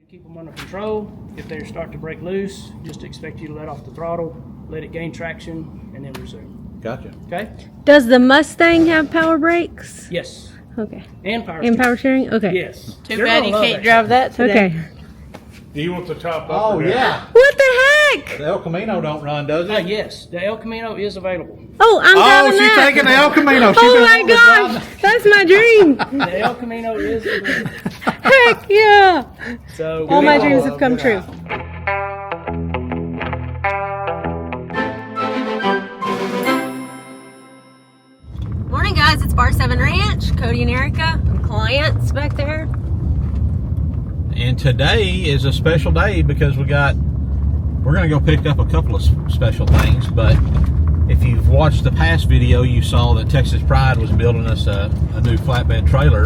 Keep them under control. If they start to break loose, just expect you to let off the throttle, let it gain traction, and then resume. Gotcha. Okay? Does the Mustang have power brakes? Yes. Okay. And power And power steering? Okay. Yes. Too bad you can't drive that today. Okay. Do you want the top up? Oh, or down? yeah. What the heck? The El Camino don't run, does it? Yes, the El Camino is available. Oh, I'm driving she's that. taking the El Camino. She's Oh been my wanting to gosh, drive that's my dream. The El Camino is available. Heck yeah. So All my Good dreams eye. have come Good true. eye. Morning guys, it's Bar 7 Ranch. Cody and Erica, clients back there. And today is a special day because we're going to go pick up a couple of special things. But if you've watched the past video, you saw that Texas Pride was building us a new flatbed trailer,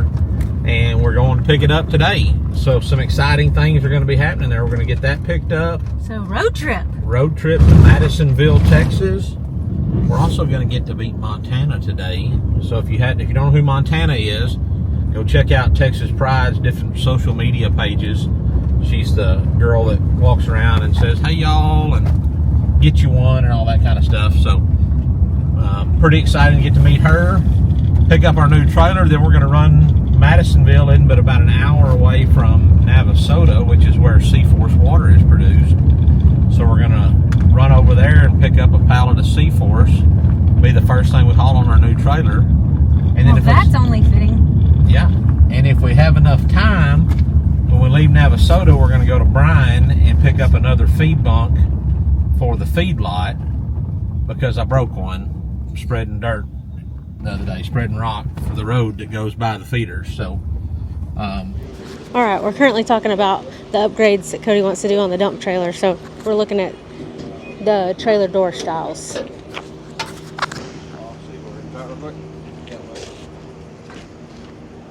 and we're going to pick it up today. So some exciting things are going to be happening there. We're going to get that picked up. So road trip. Road trip to Madisonville, Texas. We're also going to get to beat Montana today. So if you don't know who Montana is, go check out Texas Pride's different social media pages. She's the girl that walks around and says, "Hey y'all," and get you one and all that kind of stuff. So pretty excited to get to meet her, pick up our new trailer. Then we're going to run Madisonville in, but about an hour away from Navasota, which is where Seaforce water is produced. So we're going to run over there and pick up a pallet of Seaforce. Be the first thing we haul on our new trailer. And then Well, that's only fitting. yeah. And if we have enough time, when we leave Navasota, we're going to go to Bryan and pick up another feed bunk for the feed lot, because I broke one spreading dirt the other day, spreading rock for the road that goes by the feeders. So All right, we're currently talking about the upgrades that Cody wants to do on the dump trailer. So we're looking at the trailer door styles.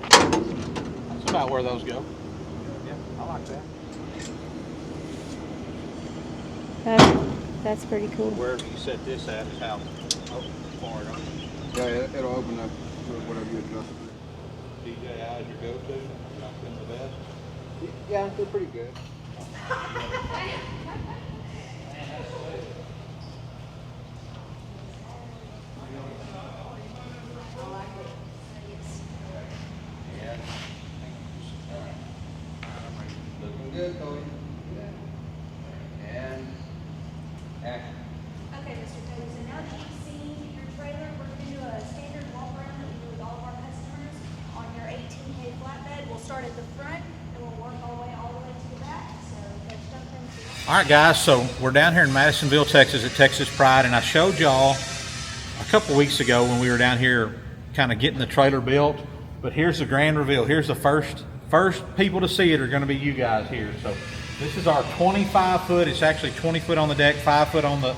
that's about where those go. Yeah, I like that. That's pretty cool. Wherever you set this at is how far it on. Yeah, it'll open up to whatever you adjust. DJ, how's your go-to? Not been the best. Yeah, they're pretty good. Looking good, Cody. And action. Okay, Mr. Cody, so now that you've seen your trailer, we're going to do a standard walk around that we do with all of our customers on your 18K flatbed. We'll start at the front and we'll work all the way to the back. So let's jump into it. All right, guys, so we're down here in Madisonville, Texas at Texas Pride, and I showed y'all a couple weeks ago when we were down here kind of getting the trailer built. But here's the grand reveal. Here's the first people to see it are going to be you guys here. So this is our 25-foot. It's actually 20 foot on the deck, 5 foot on the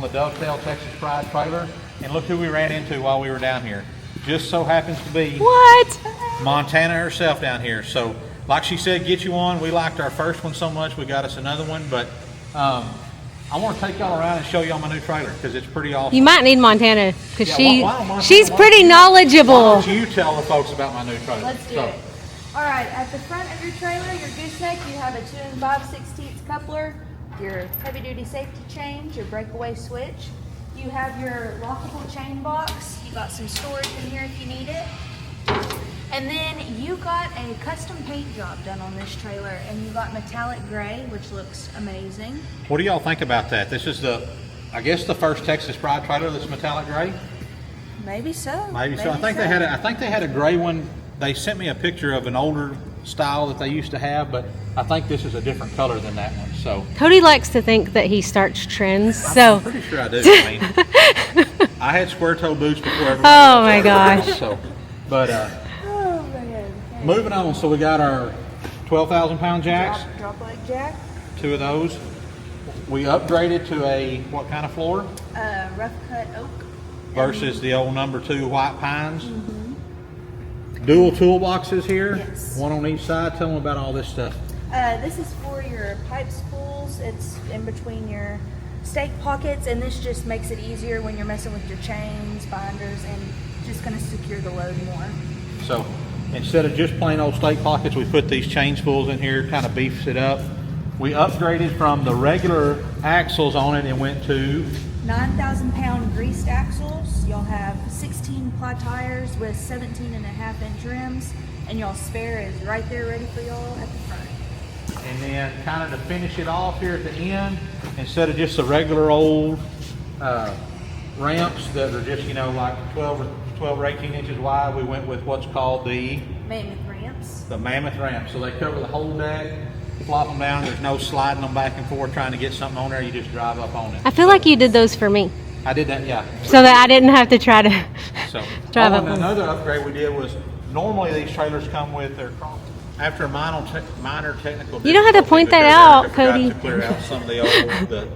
dovetail Texas Pride trailer. And look who we ran into while we were down here. Just so happens to be What? Montana herself down here. So like she said, get you one. We liked our first one so much we got us another one. But I want to take y'all around and show y'all my new trailer because it's pretty awesome. You might need Montana because Yeah, why don't Montana- she's why- pretty Why knowledgeable. don't you tell the folks about my new trailer? Let's do it. All right, at the front of your trailer, your gooseneck, you have a 2 5/16 coupler, your heavy-duty safety change, your breakaway switch. You have your lockable chain box. You got some storage in here if you need it. And then you got a custom paint job done on this trailer, and you got metallic gray, which looks amazing. What do y'all think about that? This is I guess the first Texas Pride trailer that's metallic gray. Maybe so. Maybe so. I think they had a gray one. They sent me a picture of an older style that they used to have, but I think this is a different color than that one. So Cody likes to think that he starts trends. I'm So pretty sure I do. I mean, I had square toe boots before everybody. Oh, else my started. gosh. So, but Oh man. Okay. moving on. So we got our 12,000-pound jacks. Drop leg jack. 2 of those. We upgraded to a what kind of floor Rough cut oak. versus the old number 2 white pines. Dual toolboxes here, Yes. one on each side. Tell them about all this stuff. This is for your pipe spools. It's in between your stake pockets, and this just makes it easier when you're messing with your chains, binders, and just going to secure the load more. So instead of just plain old stake pockets, we put these chain spools in here, kind of beefs it up. We upgraded from the regular axles on it and went to 9,000-pound greased axles. Y'all have 16 ply tires with 17.5-inch rims, and y'all spare is right there ready for y'all at the front. And then kind of to finish it off here at the end, instead of just the regular old ramps that are just, you know, like 12 or 18 inches wide, we went with what's called the Mammoth ramps. Mammoth ramp. So they cover the whole deck, flop them down. There's no sliding them back and forth trying to get something on there. You just drive up on it. I feel like you did those for me, I did that, yeah. so that I didn't have to try to So drive up and on. another upgrade we did was normally these trailers come with their cross. After a minor technical. You don't have to difficulty, point that because out, Erica forgot Cody. To clear out some of the old, the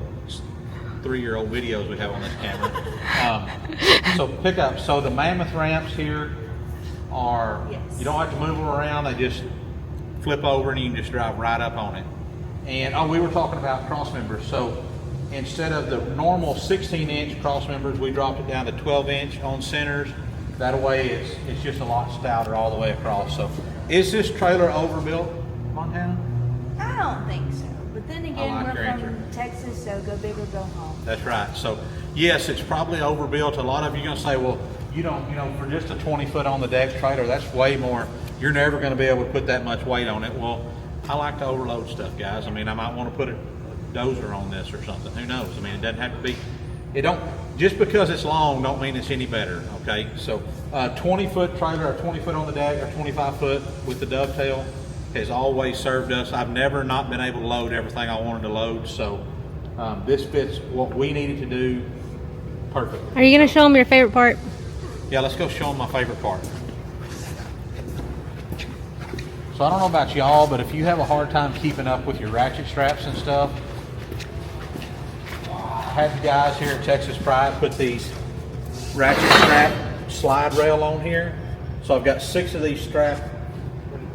3-year-old videos we have on this camera. So pick up. So the Mammoth ramps here are, Yes. you don't have to move them around. They just flip over and you can just drive right up on it. And we were talking about cross members. So instead of the normal 16-inch cross members, we dropped it down to 12-inch on centers. That way it's just a lot stouter all the way across. So is this trailer overbuilt, Montana? I don't think so. But then again, like your we're answer. from Texas, so go big or go home. That's right. So yes, it's probably overbuilt. A lot of you are going to say, well, you don't, you know, for just a 20-foot on the deck trailer, that's way more. You're never going to be able to put that much weight on it. Well, I like to overload stuff, guys. I mean, I might want to put a dozer on this or something. Who knows? I mean, it doesn't have to be. It don't, just because it's long don't mean it's any better, okay? So 20-foot trailer or 20-foot on the deck or 25-foot with the dovetail has always served us. I've never not been able to load everything I wanted to load, so this fits what we needed to do perfectly. Are you going to show them your favorite part? Yeah, let's go show them my favorite part. So I don't know about y'all, but if you have a hard time keeping up with your ratchet straps and stuff, I had the guys here at Texas Pride put these ratchet strap slide rail on here. So I've got 6 of these strap,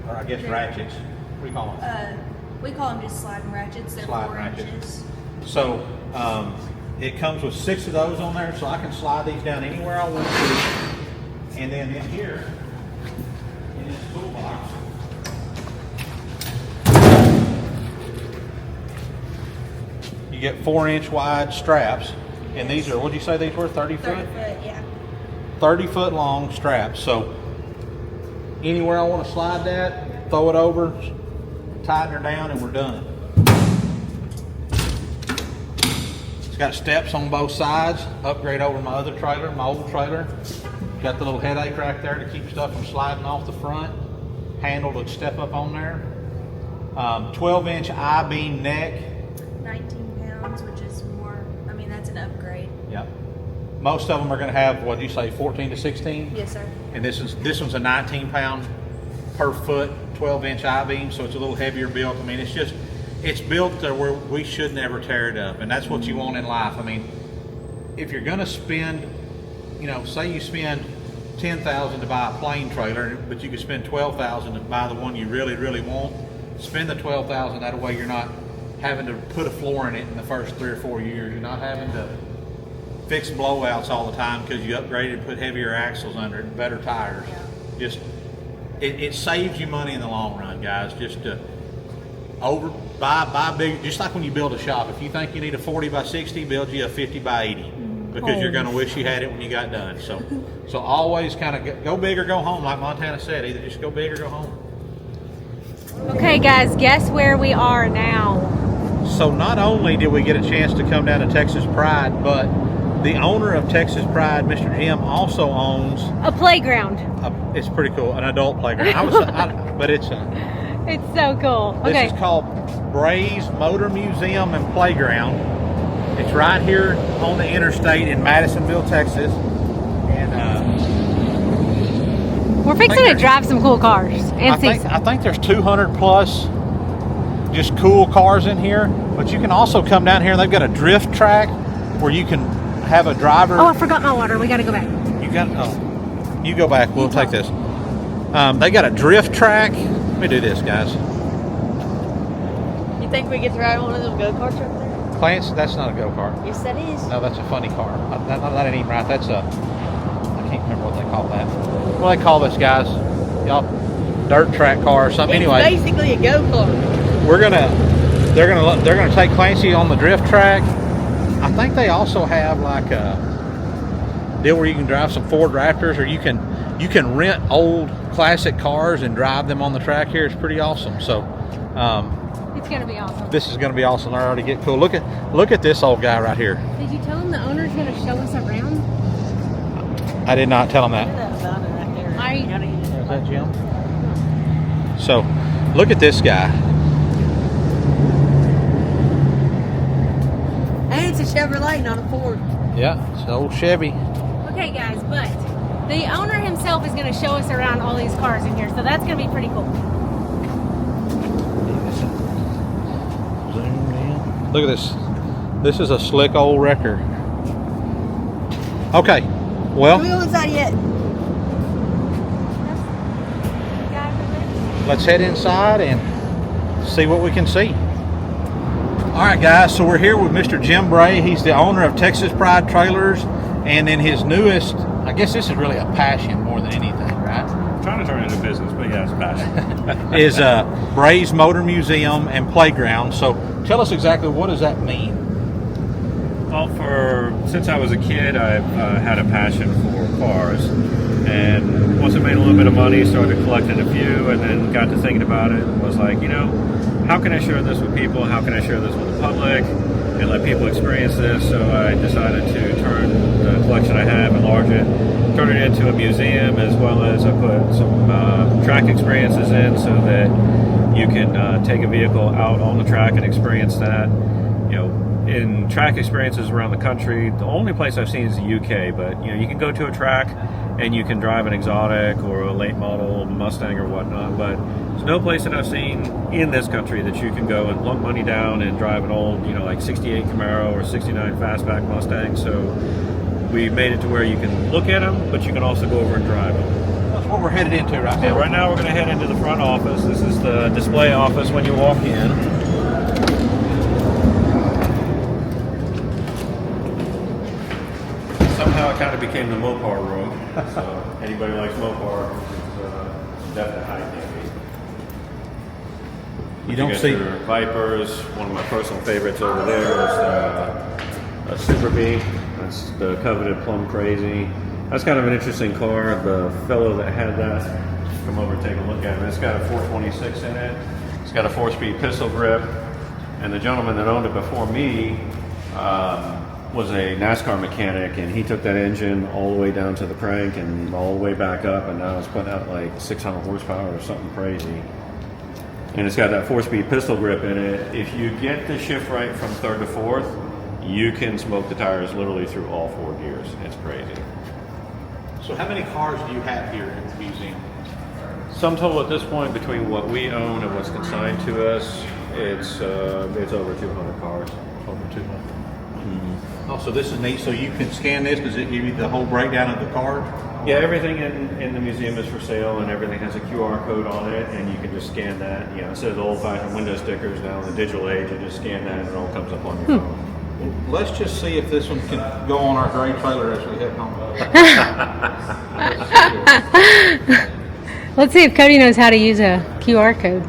or I guess ratchets. What do you call them? We call them just sliding ratchets. They're Slide 4 ratchets. inches. So it comes with 6 of those on there, so I can slide these down anywhere I want to. And then in here, in this toolbox, you get 4-inch wide straps. And these are, what did you say these were, 30 foot? 30 foot, yeah. 30 foot long straps. So anywhere I want to slide that, throw it over, tighten her down, and we're done. It's got steps on both sides. Upgrade over my other trailer, my old trailer. Got the little headache right there to keep stuff from sliding off the front. Handle to step up on there. 12-inch I-beam neck. 19 pounds, which is more, I mean, that's an upgrade. Yep. Most of them are going to have, what did you say, 14 to 16? Yes, sir. And this one's a 19-pound per foot, 12-inch I-beam, so it's a little heavier built. I mean, it's built to where we should never tear it up, and that's what you want in life. I mean, if you're going to spend, you know, say you spend $10,000 to buy a plain trailer, but you could spend $12,000 to buy the one you really, really want. Spend the $12,000. That way, you're not having to put a floor in it in the first 3 or 4 years. You're not having to fix blowouts all the time because you upgraded and put heavier axles under it and better tires. Just it saves you money in the long run, guys. Just to buy big, just like when you build a shop. If you think you need a 40 by 60, build you a 50 by 80 because you're going to wish you had it when you got done. So always kind of go big or go home, like Montana said. Either just go big or go home. Okay, guys, guess where we are now? So not only did we get a chance to come down to Texas Pride, but the owner of Texas Pride, Mr. Jim, also owns A playground. it's pretty cool, an adult playground. But it's It's so cool. this Okay. is called Bray's Motor Museum and Playground. It's right here on the interstate in Madisonville, Texas. And We're fixing to drive some cool cars and see some. I think there's 200 plus just cool cars in here. But you can also come down here. They've got a drift track where you can have a driver. Oh, I forgot my water. We got to go back. You go back. We'll take this. They got a drift track. Let me do this, guys. You think we get to ride one of those go-karts over there? Clance, that's not a go-kart. Yes, that is. No, that's a funny car. That ain't even right. That's a, I can't remember what they call that. What do they call this, guys? Y'all dirt track car or something. It's Anyway, basically a go-kart. they're gonna take Clancy on the drift track. I think they also have like a deal where you can drive some Ford Raptors, or you can rent old classic cars and drive them on the track here. It's pretty awesome. So It's gonna be awesome. this is gonna be awesome. They're already getting cool. Look at this old guy right here. Did you tell him the owner's gonna show us around? I did not tell him that. Is that Jim? So, look at this guy. And it's a Chevrolet, not a Ford. Yeah, it's an old Chevy. Okay, guys, but the owner himself is gonna show us around all these cars in here, so that's gonna be pretty cool. Zoom in. Look at this. This is a slick old wrecker. Okay, well, Don't go inside yet. let's head inside and see what we can see. All right, guys, so we're here with Mr. Jim Bray. He's the owner of Texas Pride Trailers, and then his newest, I guess this is really a passion more than anything, right? Trying to turn it into business, but yeah, it's a passion. Is Bray's Motor Museum and Playground. So tell us exactly, what does that mean? Well, since I was a kid, I've had a passion for cars, and once I made a little bit of money, started collecting a few, and then got to thinking about it, and was like, how can I share this with people? How can I share this with the public and let people experience this? So I decided to turn the collection I have, enlarge it, turn it into a museum, as well as I put some track experiences in so that you can take a vehicle out on the track and experience that. In track experiences around the country, the only place I've seen is the UK, but you can go to a track and you can drive an exotic or a late model Mustang or whatnot, but there's no place that I've seen in this country that you can go and plunk money down and drive an old, like 68 Camaro or 69 Fastback Mustang. So we made it to where you can look at them, but you can also go over and drive them. That's what we're headed into right Yeah, now. right now we're going to head into the front office. This is the display office when you walk in. Somehow it kind of became the Mopar room. So anybody who likes Mopar, it's definitely high candy. You don't got see your Vipers. One of my personal favorites over there is a Super Bee. That's the coveted Plum Crazy. That's kind of an interesting car. The fellow that had that, come over and take a look at it. It's got a 426 in it. It's got a 4-speed pistol grip. And the gentleman that owned it before me was a NASCAR mechanic, and he took that engine all the way down to the crank and all the way back up, and now it's putting out like 600 horsepower or something crazy. And it's got that 4-speed pistol grip in it. If you get the shift right from third to fourth, you can smoke the tires literally through all 4 gears. It's crazy. So how many cars do you have here at the museum? Sum total at this point between what we own and what's consigned to us, it's over 200 cars. Over 200. Oh, so this is neat. So you can scan this. Does it give you the whole breakdown of the car? Yeah, everything in the museum is for sale, and everything has a QR code on it, and you can just scan that. Instead of the old-fashioned window stickers, now in the digital age, you just scan that and it all comes up on your phone. Let's just see if this one can go on our gray trailer as we head home. Let's see if Cody knows how to use a QR code.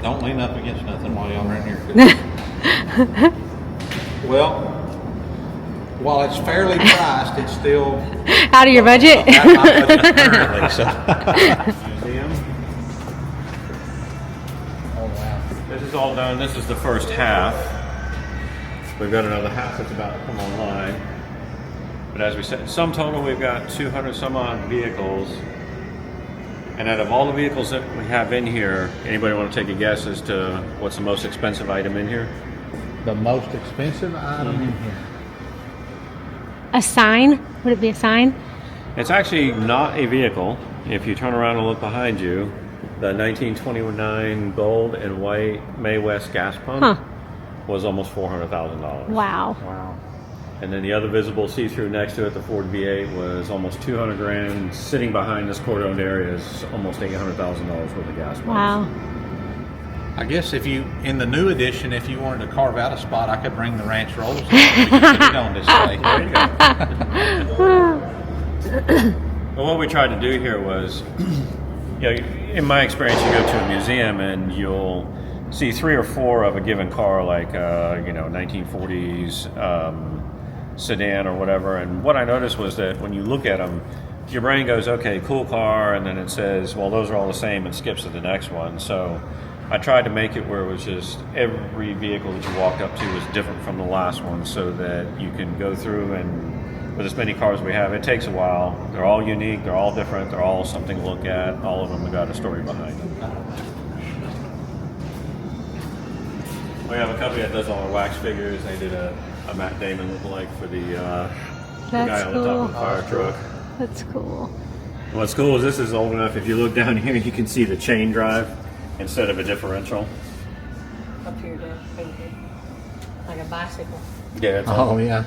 Don't lean up against nothing while y'all are in here. Well, while it's fairly priced, it's still Out of your budget? out of my budget currently. So. Museum. Oh wow! This is all done. This is the first half. We've got another half that's about to come online. But as we said, sum total, we've got 200 some odd vehicles. And out of all the vehicles that we have in here, anybody want to take a guess as to what's the most expensive item in here? The most expensive item in here. A sign? Would it be a sign? It's actually not a vehicle. If you turn around and look behind you, the 1929 gold and white May West gas pump was almost $400,000. Wow. Wow. And then the other visible see-through next to it, the Ford V8, was almost $200,000. Sitting behind this court-owned area is almost $800,000 worth of gas pumps. Wow. I guess if you, in the new edition, if you wanted to carve out a spot, I could bring the ranch rolls and put it on display. There you go. Well, what we tried to do here was, in my experience, you go to a museum and you'll see 3 or 4 of a given car, like 1940s sedan or whatever. And what I noticed was that when you look at them, your brain goes, okay, cool car, and then it says, well, those are all the same, and skips to the next one. So I tried to make it where it was just every vehicle that you walked up to was different from the last one, so that you can go through, and with as many cars we have, it takes a while. They're all unique, they're all different, they're all something to look at. All of them have got a story behind them. We have a company that does all our wax figures. They did a Matt Damon lookalike for the guy on the top of the fire truck. That's cool. What's cool is this is old enough. If you look down here, you can see the chain drive instead of a differential. Up here, down, like a bicycle. Yeah. Oh, yeah.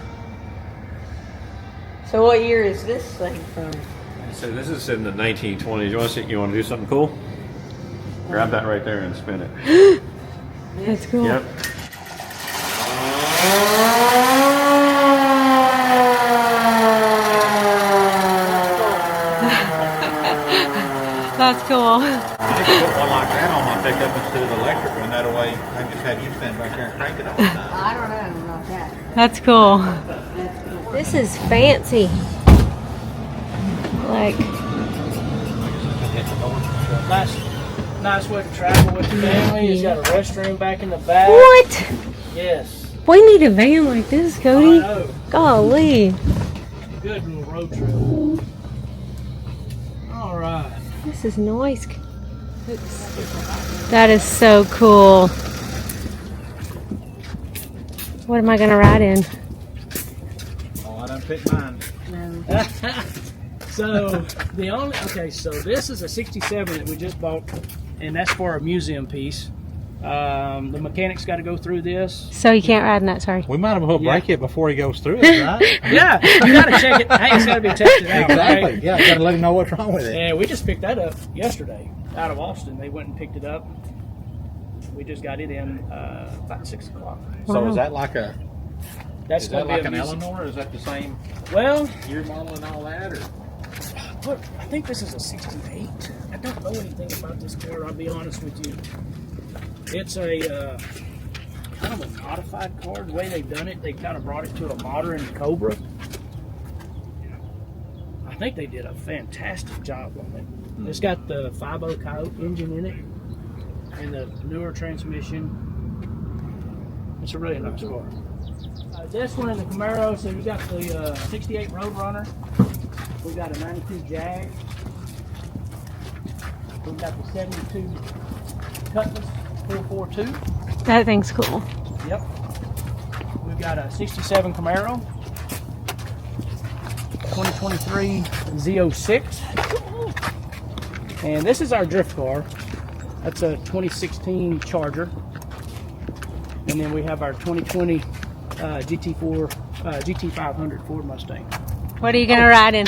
So what year is this thing from? So this is in the 1920s. You want to do something cool? Grab that right there and spin it. That's cool. Yep. That's cool. I need to put one like that on my pickup instead of the electric one. That way, I just have you stand back there and crank it all the time. I don't know about that. That's cool. This is fancy. Like, Nice way to travel with the family. It's got a restroom back in the back. what? Yes. We need a van like this, I Cody. know. Golly. Good little road trip. All right. This is nice. That is so cool. What am I going to ride in? Oh, I done picked mine. So this is a 67 that we just bought, and that's for a museum piece. The mechanic's got to go through this. So you can't ride in that, sorry. We might have put break it before he goes through it, right? Yeah, you got to check it. Hey, it's got to be tested out. Exactly. Right? Yeah, you got to let him know what's wrong with it. And we just picked that up yesterday out of Austin. They went and picked it up. We just got it in about 6 o'clock. So is that like a? That's Is that gonna be like a an museum. Eleanor? Is that the same Well, year model and all that, or? look, I think this is a 68. I don't know anything about this car, I'll be honest with you. It's a kind of a modified car. The way they've done it, they kind of brought it to a modern Cobra. I think they did a fantastic job on it. It's got the 5.0 Coyote engine in it and the newer transmission. It's a really nice car. This one in the Camaro, so you got the 68 Roadrunner. We got a 92 Jag. We've got the 72 Cutlass 442. That thing's cool. Yep. We've got a 67 Camaro. 2023 Z06. And this is our drift car. That's a 2016 Charger. And then we have our 2020 GT500 Ford Mustang. What are you going to ride in?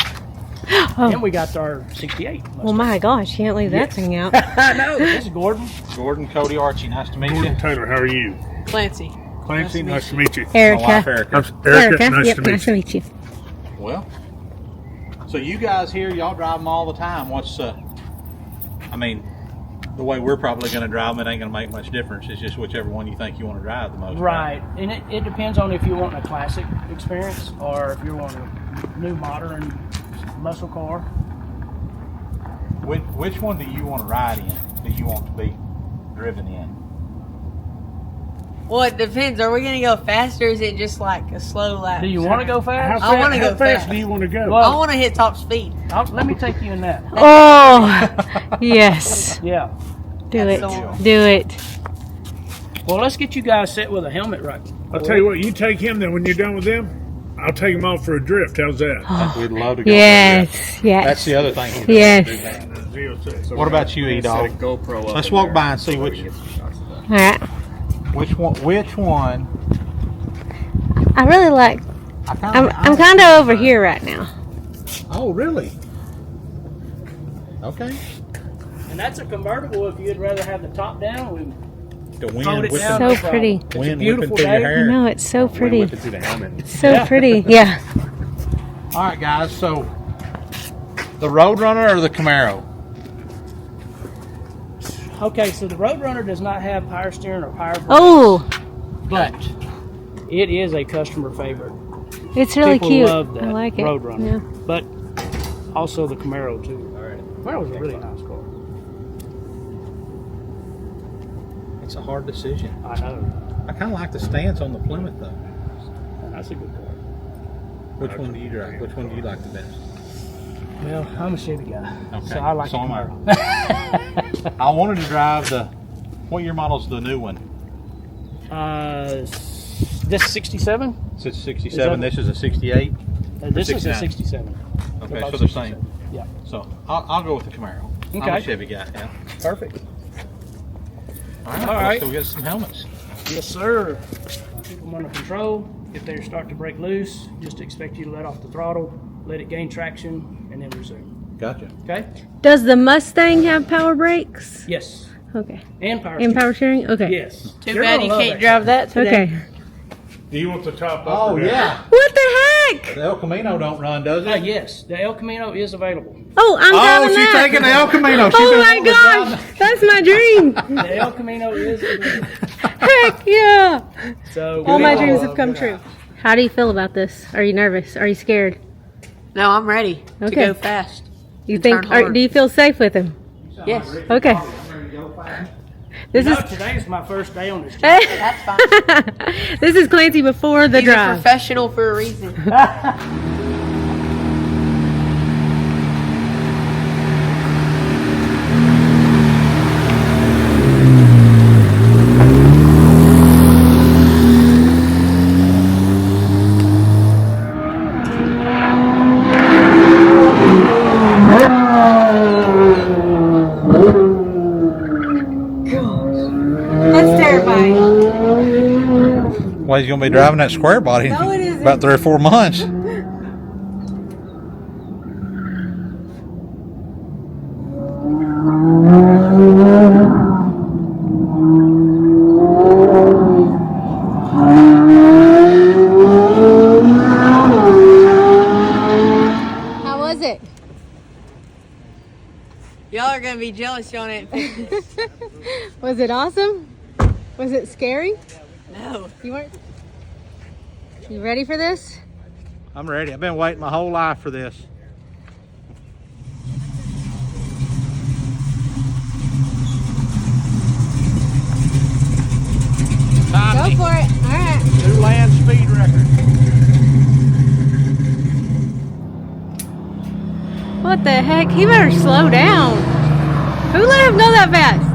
And we got our 68 Mustang. Well, my gosh, you can't leave that thing out. I know. This is Gordon. Gordon, Cody, Archie, nice to meet you. Gordon Taylor, how are you? Clancy. Clancy, nice to meet you. My wife, Erica. Erica. Erica, nice Yep, to meet nice you. to meet you. Well, so you guys here, y'all drive them all the time. What's I mean, the way we're probably going to drive them, it ain't going to make much difference. It's just whichever one you think you want to drive the most. Right. And it depends on if you want a classic experience or if you want a new modern muscle car. Which one do you want to ride in? Do you want to be driven in? Well, it depends. Are we going to go fast or is it just like a slow lap? Do you want to go fast? I wanna go How fast fast. do you want to go? Well, I want to hit top speed. Let me take you in that. Oh, yes. Yeah. Do That's it. the one. Do it. Well, let's get you guys set with a helmet right. I'll tell you what, you take him, then when you're done with them, I'll take him off for a drift. How's that? We'd love to go. Yes. That's Yes. the other thing. Yes. What about you, E-Dog? Let's walk by and see which All right. one. I really like. I'm kind of over here right now. Oh, really? Okay. And that's a convertible. If you'd rather have the top down, we The wind Fold it whipping, down. So no problem. pretty. It's a wind beautiful whipping through your day. hair. No, it's so pretty. Whip it through the helmet. It's so Yeah. pretty. Yeah. All right, guys. So The Roadrunner or the Camaro? Okay, so the Roadrunner does not have power steering or power brakes, Oh, but it is a customer favorite. it's really People cute. love that I like it. Roadrunner, Yeah. but also the Camaro too. Camaro's a really nice car. It's a hard decision. I know. I kind of like the stance on the Plymouth though. That's a good car. Which one do you drive? Which one do you like the best? Well, I'm a Chevy guy, Okay, so I like so the am I. Camaro. I wanted to drive the. What year model's the new one? This 67. It's a 67. This is a 68. This is a 69. 67. Okay, About so they're 67. same. Yeah. So I'll go with the Camaro. I'm a Okay. Chevy guy. Yeah. Perfect. All right. All right. Let's go get some helmets. Yes, sir. Keep them under control. If they start to break loose, just expect you to let off the throttle, let it gain traction, and then resume. Gotcha. Okay? Does the Mustang have power brakes? Yes. Okay. And power And steering. power steering? Okay. Yes. Too You're bad gonna you love can't that drive that today. Okay. Do you want the top up? Oh or down? yeah. What the heck? The El Camino don't run, does it? Yes, the El Camino is available. Oh, I'm Oh, driving she's that. taking the El Camino. She's Oh been my wanting to gosh, that's my dream. The El Camino is available. Heck yeah. So All my we dreams will- have come true. How do you feel about this? Are you nervous? Are you scared? No, I'm ready to Okay. go fast. You And think? turn hard. Do you feel safe with him? Yes. Okay. This No, is today's my first day on this job. That's fine. this is Clancy before the He's a drive. professional for a reason. That's terrifying. Well, he's gonna be driving that square body No, it isn't. about 3 or 4 months. How was it? Y'all are gonna be jealous y'all ain't picked this. Was it awesome? Was it scary? No. You weren't. You ready for this? I'm ready. I've been waiting my whole life for this. Go for it. All right. New land speed record. What the heck? He better slow down. Who let him go that fast?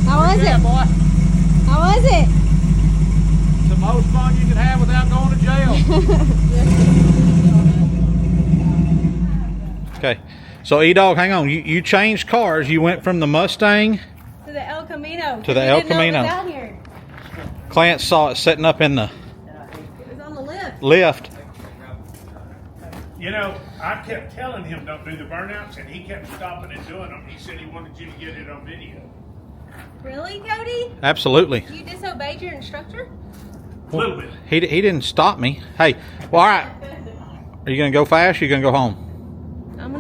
How was it? How was it? It's the most fun you can have without going to jail. Okay, so E-Dog, hang on. You changed cars. You went from the Mustang. To the El Camino. To the We El didn't know it was Camino. out here. Clance saw it setting up in the It was on the lift. lift. You know, I kept telling him don't do the burnouts, and he kept stopping and doing them. He said he wanted you to get it on video. Really, Cody? Absolutely. You disobeyed your instructor? A little bit. He didn't stop me. Hey, well, all right. Are you gonna go fast? Or you gonna go home? I'm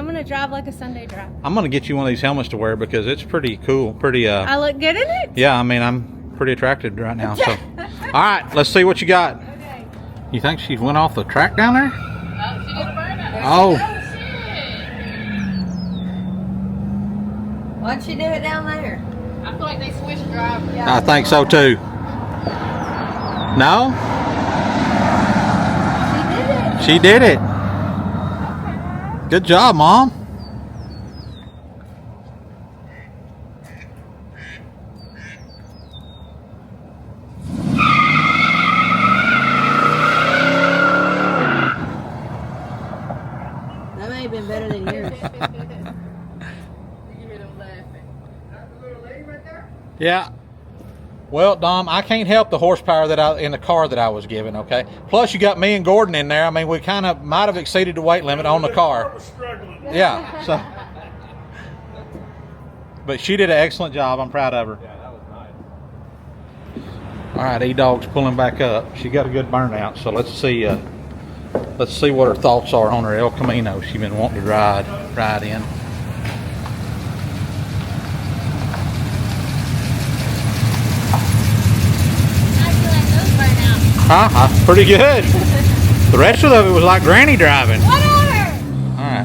gonna drive like a Sunday drive. I'm gonna get you one of these helmets to wear because it's pretty cool. Pretty. I look good in it? Yeah. I mean, I'm pretty attracted right now. So, all right. Let's see what you got. Okay. You think she went off the track down there? Oh. Why'd she do it down there? I feel like they switched drivers. I think so too. No? She did it. Good job, Mom. That may have been better than yours. You hear them laughing. That's a little lady right there. Yeah. Well, Dom, I can't help the horsepower in the car that I was given, okay? Plus, you got me and Gordon in there. I mean, we kind of might have exceeded the weight limit on the car. Was struggling. Yeah, so. But she did an excellent job. I'm proud of her. Yeah, that was nice. All right, E-Dog's pulling back up. She got a good burnout, so let's see what her thoughts are on her El Camino she's been wanting to ride in. Huh? Pretty good. The rest of it was like granny driving. Whatever. All right.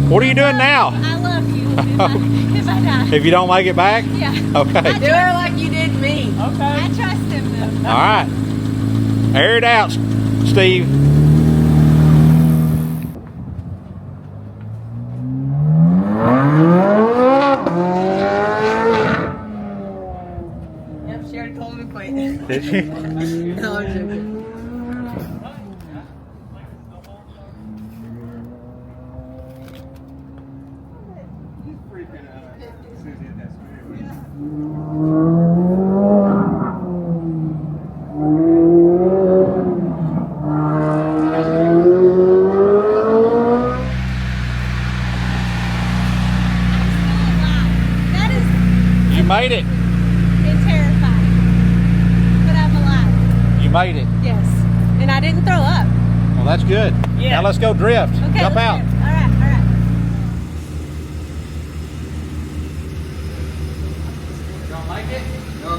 What are you doing now? I love you. If I die. If you don't make it back? Yeah. Okay. Do her like you did me. I trust him though. All right. Air it out, Steve. Yep, she already told me to quit. Did she? No, I'm joking. That is You made it. terrifying. But I'm alive. You made it. Yes. And I didn't throw up. Well, that's good. Yeah. Now let's go drift. Okay. Jump let's out. do it. All right. Don't like it? No,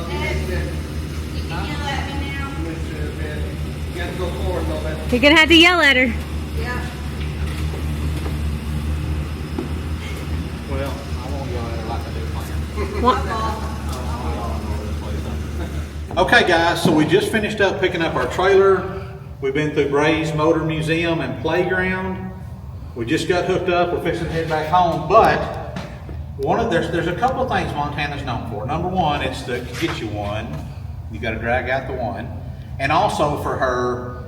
you got to go forward a little bit. You're gonna have to yell at her. Well, I won't yell at her like I do What? Okay, guys, so we just finished up picking up our trailer. We've been through Bray's Motor Museum and Playground. We just got hooked up. We're fixing to head back home, but there's a couple of things Montana's known for. Number one, it's to get you one. You got to drag out the one, and also for her,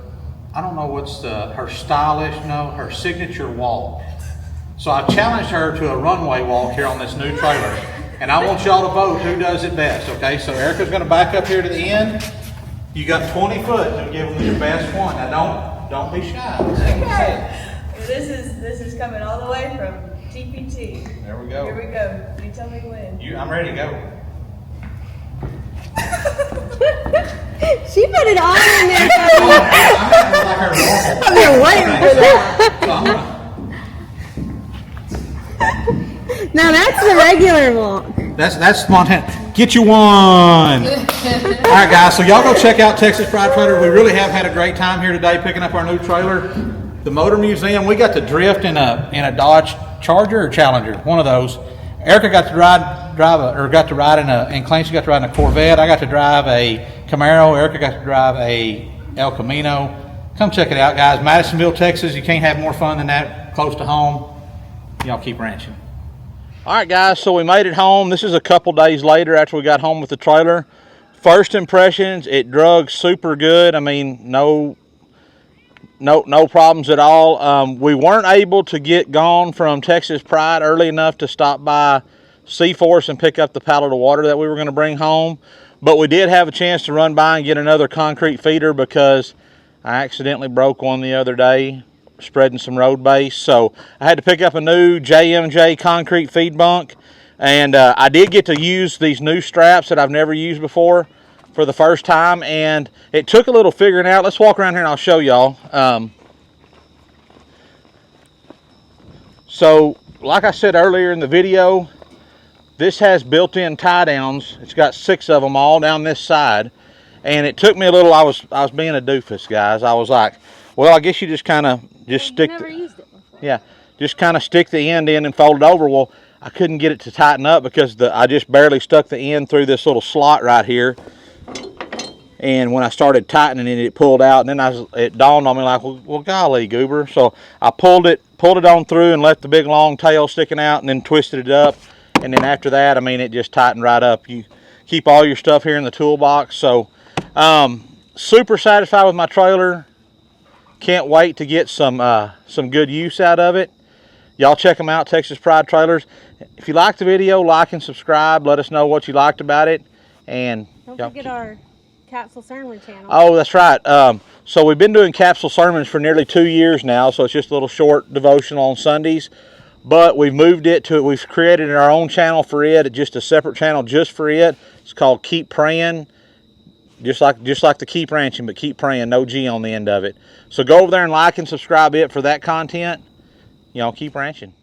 I don't know what's her stylish, her signature walk. So I challenged her to a runway walk here on this new trailer. And I want y'all to vote who does it best, okay? So Erica's gonna back up here to the end. You got 20 foot to give them your best one. Now don't be shy. Okay. This is coming all the way from TPT. There we go. Here we go. You tell me when. I'm ready to go. She put it all in there. I've been waiting for that. Now that's the regular walk. That's Montana. Get you one. All right, guys. So y'all go check out Texas Pride Trailer. We really have had a great time here today picking up our new trailer. The Motor Museum. We got to drift in a Dodge Charger or Challenger, one of those. Erica got to ride and Clancy got to ride in a Corvette. I got to drive a Camaro. Erica got to drive a El Camino. Come check it out, guys. Madisonville, Texas. You can't have more fun than that close to home. Y'all keep ranching. All right, guys, so we made it home. This is a couple days later after we got home with the trailer. First impressions, it drug super good. I mean, no problems at all. We weren't able to get gone from Texas Pride early enough to stop by Seaforce and pick up the pallet of water that we were going to bring home. But we did have a chance to run by and get another concrete feeder because I accidentally broke one the other day, spreading some road base. So I had to pick up a new JMJ concrete feed bunk, and I did get to use these new straps that I've never used before for the first time, and it took a little figuring out. Let's walk around here and I'll show y'all. So like I said earlier in the video, this has built-in tie downs. It's got 6 of them all down this side, and it took me a little. I was being a doofus, guys. I was like, well, I guess you just kind of stick. Never used it before. Yeah, just kind of stick the end in and fold it over. Well, I couldn't get it to tighten up because I just barely stuck the end through this little slot right here. And when I started tightening it, it pulled out. And then it dawned on me like, well, golly, goober. So I pulled it on through and left the big long tail sticking out, and then twisted it up. And then after that, I mean, it just tightened right up. You keep all your stuff here in the toolbox. So super satisfied with my trailer. Can't wait to get some good use out of it. Y'all check them out, Texas Pride Trailers. If you liked the video, like and subscribe. Let us know what you liked about it. And Don't forget our capsule sermon channel. Oh, that's right. So we've been doing capsule sermons for nearly 2 years now. So it's just a little short devotional on Sundays. But we've moved it to, we've created our own channel for it, just a separate channel just for it. It's called Keep Praying. Just like the Keep Ranching, but Keep Praying, no G on the end of it. So go over there and like and subscribe it for that content. Y'all keep ranching.